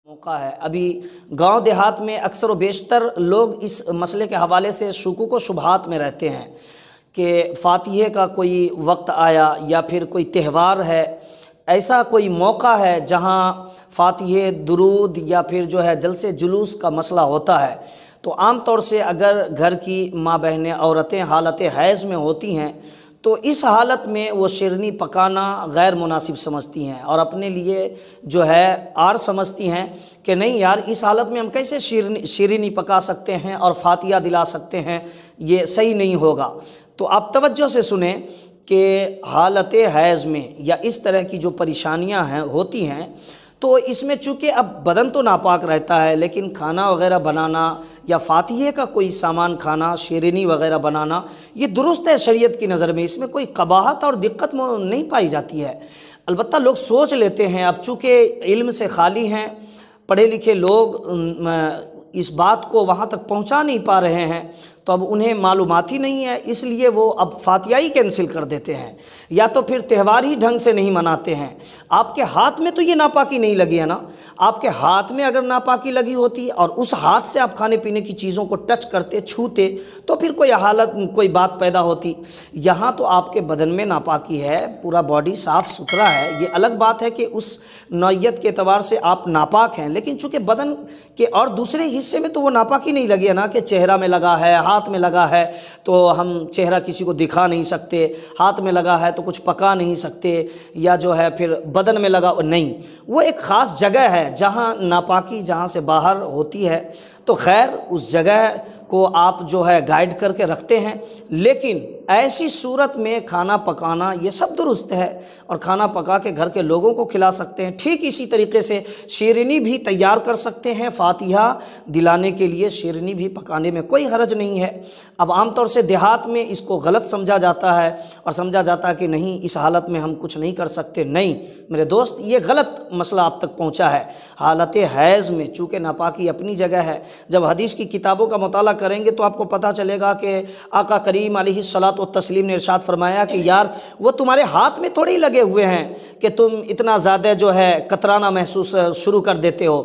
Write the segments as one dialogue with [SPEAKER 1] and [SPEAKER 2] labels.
[SPEAKER 1] मौका है। अभी गांव देहात में अक्सर व बेशतर लोग इस मसले के हवाले से शुकूक व शुबहात में रहते हैं कि फ़ातिहे का कोई वक्त आया या फिर कोई त्यौहार है, ऐसा कोई मौका है जहां फ़ातिहे, दुरूद या फिर जो है जलसे जुलूस का मसला होता है। तो आम तौर से अगर घर की माँ बहनें, औरतें हालत हैज़ में होती हैं तो इस हालत में वो शिरनी पकाना गैर मुनासिब समझती हैं और अपने लिए जो है आर समझती हैं कि नहीं यार, इस हालत में हम कैसे शिरनी पका सकते हैं और फातिहा दिला सकते हैं, ये सही नहीं होगा। तो आप तवज्जो से सुने कि हालत हैज़ में या इस तरह की जो परेशानियां हैं होती हैं, तो इसमें चूँकि अब बदन तो नापाक रहता है, लेकिन खाना वगैरह बनाना या फ़ातिहे का कोई सामान खाना, शिरनी वगैरह बनाना, ये दुरुस्त है शरीयत की नज़र में। इसमें कोई कबाहत और दिक्कत नहीं पाई जाती है। अलबत्ता लोग सोच लेते हैं, अब चूँकि इल्म से खाली हैं, पढ़े लिखे लोग इस बात को वहाँ तक पहुँचा नहीं पा रहे हैं, तो अब उन्हें मालूमात ही नहीं है, इसलिए वो अब फातिहा ही कैंसिल कर देते हैं या तो फिर त्यौहार ही ढंग से नहीं मनाते हैं। आपके हाथ में तो ये नापाकी नहीं लगी है ना। आपके हाथ में अगर नापाकी लगी होती और उस हाथ से आप खाने पीने की चीज़ों को टच करते, छूते, तो फिर कोई बात पैदा होती। यहाँ तो आपके बदन में नापाकी है, पूरा बॉडी साफ़ सुथरा है। ये अलग बात है कि उस नौइयत के एतबार से आप नापाक हैं, लेकिन चूँकि बदन के और दूसरे हिस्से में तो वो नापाकी नहीं लगी है ना कि चेहरा में लगा है, हाथ में लगा है तो हम चेहरा किसी को दिखा नहीं सकते, हाथ में लगा है तो कुछ पका नहीं सकते, या जो है फिर बदन में लगा नहीं। वो एक ख़ास जगह है जहाँ नापाकी जहाँ से बाहर होती है। तो खैर उस जगह को आप जो है गाइड करके रखते हैं, लेकिन ऐसी सूरत में खाना पकाना ये सब दुरुस्त है और खाना पका के घर के लोगों को खिला सकते हैं। ठीक इसी तरीके से शिरनी भी तैयार कर सकते हैं, फातिहा दिलाने के लिए शिरनी भी पकाने में कोई हरज नहीं है। अब आमतौर से देहात में इसको गलत समझा जाता है और समझा जाता है कि नहीं, इस हालत में हम कुछ नहीं कर सकते। नहीं मेरे दोस्त, ये गलत मसला आप तक पहुँचा है। हालत हैज़ में चूँकि नापाकी अपनी जगह है, जब हदीस की किताबों का मुताला करेंगे तो आपको पता चलेगा कि आका करीम अलैहिस्सलातु व तस्लीम ने इरशाद फरमाया कि यार वो तुम्हारे हाथ में थोड़ी लगे हुए हैं कि तुम इतना ज़्यादा जो है कतराना महसूस शुरू कर देते हो।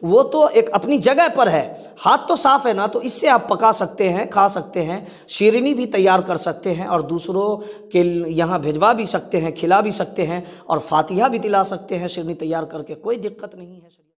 [SPEAKER 1] वो तो एक अपनी जगह पर है, हाथ तो साफ़ है ना, तो इससे आप पका सकते हैं, खा सकते हैं, शिरनी भी तैयार कर सकते हैं और दूसरों के यहाँ भिजवा भी सकते हैं, खिला भी सकते हैं और फातिहा भी दिला सकते हैं शिरनी तैयार करके। कोई दिक्कत नहीं है।